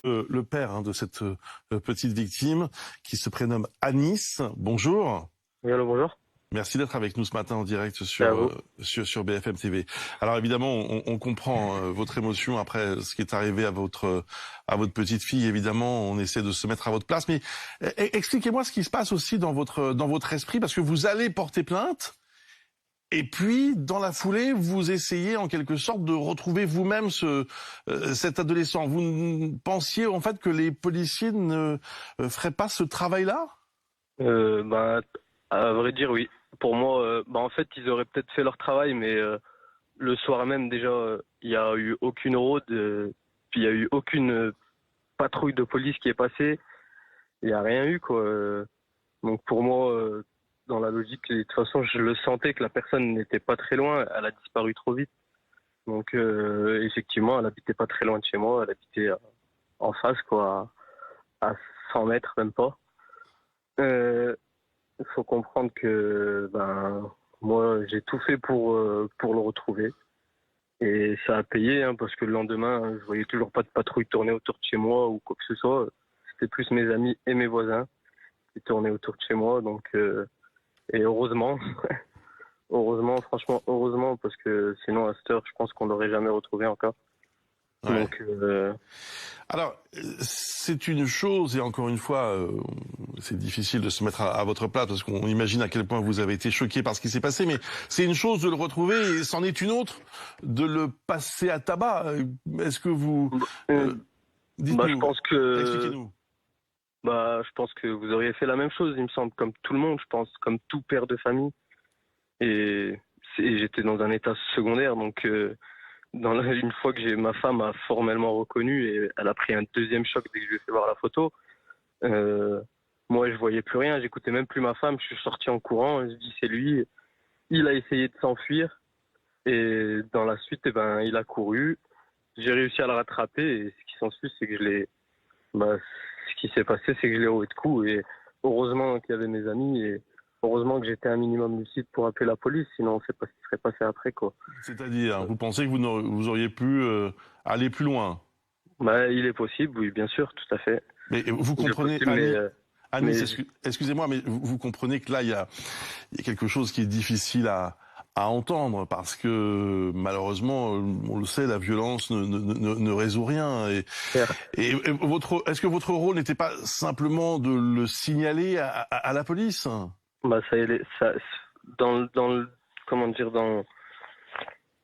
Le père de cette petite victime qui se prénomme Anis. Bonjour. Oui, allô, bonjour. Merci d'être avec nous ce matin en direct C'est à vous. sur BFM TV. Alors évidemment, on comprend votre émotion après ce qui est arrivé à votre petite fille. Évidemment, on essaie de se mettre à votre place. Mais expliquez-moi ce qui se passe aussi dans votre esprit, parce que vous allez porter plainte. Et puis, dans la foulée, vous essayez en quelque sorte de retrouver vous-même cet adolescent. Vous pensiez en fait que les policiers ne feraient pas ce travail-là ? Bah, à vrai dire, oui. Pour moi, en fait, ils auraient peut-être fait leur travail, mais le soir même, déjà, il n'y a eu aucune rôde, puis il n'y a eu aucune patrouille de police qui est passée. Il n'y a rien eu, quoi. Donc pour moi, dans la logique, et de toute façon, je le sentais que la personne n'était pas très loin. Elle a disparu trop vite. Donc effectivement, elle habitait pas très loin de chez moi. Elle habitait en face, quoi, à 100 mètres, même pas. Il faut comprendre que moi j'ai tout fait pour le retrouver et ça a payé, hein, parce que le lendemain je voyais toujours pas de patrouille tourner autour de chez moi ou quoi que ce soit. C'était plus mes amis et mes voisins qui tournaient autour de chez moi, donc et heureusement heureusement, franchement heureusement, parce que sinon à cette heure je pense qu'on l'aurait jamais retrouvé encore. Ouais. Donc Alors, c'est une chose, et encore une fois, c'est difficile de se mettre à votre place, parce qu'on imagine à quel point vous avez été choqué par ce qui s'est passé, mais c'est une chose de le retrouver, et c'en est une autre de le passer à tabac. Est-ce que vous... dites-nous, je pense que expliquez-nous. je pense que vous auriez fait la même chose, il me semble, comme tout le monde, je pense, comme tout père de famille. Et j'étais dans un état secondaire, donc une fois que ma femme a formellement reconnu, et elle a pris un deuxième choc dès que je lui ai fait voir la photo, moi je voyais plus rien, j'écoutais même plus ma femme, je suis sorti en courant, je dis c'est lui, il a essayé de s'enfuir, et dans la suite, il a couru, j'ai réussi à le rattraper, et ce qui s'ensuit, c'est que ce qui s'est passé, c'est que je l'ai roué de coups, et heureusement qu'il y avait mes amis, et heureusement que j'étais un minimum lucide pour appeler la police, sinon on ne sait pas ce qui serait passé après, quoi. C'est-à-dire, vous pensez que vous auriez pu aller plus loin? Il est possible, oui, bien sûr, tout à fait. Mais vous Il est comprenez, possible, Anis, mais excusez-moi, mais vous comprenez que là, il y a quelque chose qui est difficile à entendre, parce que malheureusement, on le sait, la violence ne résout rien. Est-ce que votre rôle n'était pas simplement de le signaler à la police? ça, comment dire, dans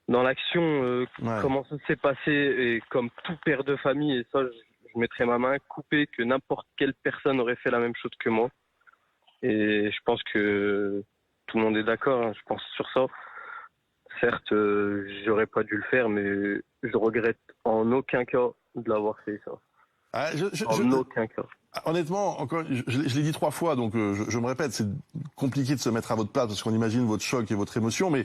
l'action, Ouais. comment ça s'est passé, et comme tout père de famille, et ça, je mettrais ma main coupée que n'importe quelle personne aurait fait la même chose que moi. Et je pense que tout le monde est d'accord, hein, je pense sur ça. Certes, j'aurais pas dû le faire, mais je regrette en aucun cas de l'avoir fait, ça. Ah, En aucun cas. honnêtement, encore, je l'ai dit 3 fois, donc je me répète, c'est compliqué de se mettre à votre place parce qu'on imagine votre choc et votre émotion, mais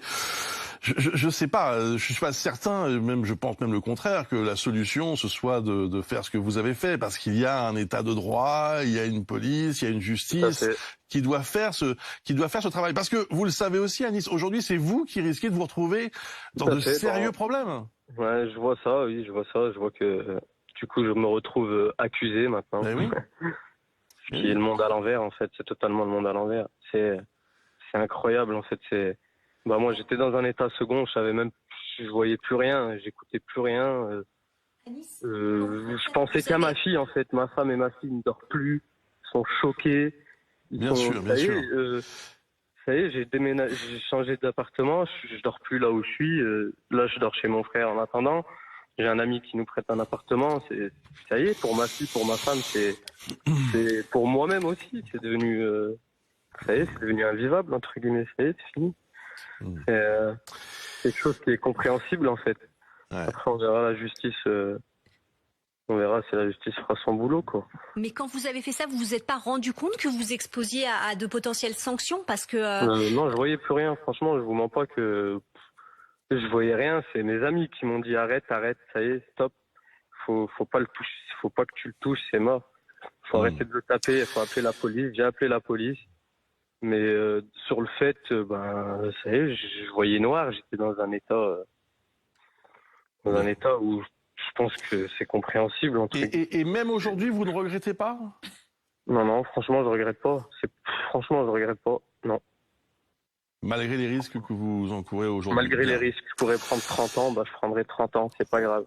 je sais pas, je suis pas certain, même je pense même le contraire, que la solution ce soit de faire ce que vous avez fait, parce qu'il y a un état de droit, il y a une police, il y a une Tout à justice fait. qui doit faire ce travail. Parce que vous le savez aussi, Anis, aujourd'hui c'est vous qui risquez de vous retrouver dans Tout à de fait. sérieux problèmes. Ouais, je vois ça, oui, je vois ça. Je vois que du coup, je me retrouve accusé maintenant. Eh oui. Ce qui est le monde à l'envers, en fait. C'est totalement le monde à l'envers. C'est incroyable, en fait. Moi, j'étais dans un état second. Je voyais plus rien. J'écoutais plus rien. Je pensais qu'à ma fille, en fait. Ma femme et ma fille ne dorment plus. Ils sont choqués. Bien sûr, bien sûr. Ça y est, j'ai déménagé, j'ai changé d'appartement. Je dors plus là où je suis. Là, je dors chez mon frère en attendant. J'ai un ami qui nous prête un appartement. Ça y est, pour ma fille, pour ma femme, c'est pour moi-même aussi. Ça y est, c'est devenu invivable, entre guillemets. Ça y est, c'est fini. C'est quelque chose qui est compréhensible, en fait. Ouais. Après, on verra la justice. On verra si la justice fera son boulot, quoi. Mais quand vous avez fait ça, vous vous êtes pas rendu compte que vous exposiez à de potentielles sanctions, parce que Non, je voyais plus rien. Franchement, je vous mens pas que je voyais rien. C'est mes amis qui m'ont dit arrête, ça y est, stop. Faut pas le toucher. Faut pas que tu le touches, c'est mort. Faut arrêter de le taper. Il faut appeler la police. J'ai appelé la police. Mais sur le fait, ça y est, je voyais noir. J'étais dans un état où je pense que c'est compréhensible. Et même aujourd'hui, vous ne regrettez pas? Non, franchement, je regrette pas. Franchement, je regrette pas. Non. Malgré les risques que vous encourez aujourd'hui? Malgré les risques, je pourrais prendre 30 ans, je prendrai 30 ans, c'est pas grave.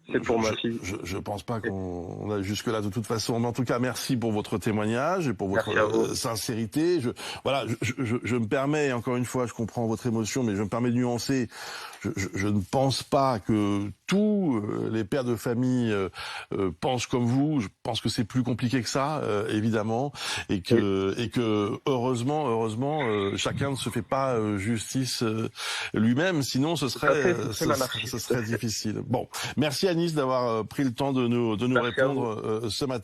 C'est pour ma fille. Je pense pas qu'on a jusque là de toute façon. Mais en tout cas, merci pour votre témoignage et pour votre sincérité. Je me permets, encore une fois, je comprends votre émotion, mais je me permets de nuancer. Je ne pense pas que tous les pères de famille pensent comme vous. Je pense que c'est plus compliqué que ça, évidemment, et que heureusement, chacun ne se fait pas justice lui-même. Sinon, ce serait difficile. Bon, merci Anis d'avoir pris le temps de nous répondre ce matin.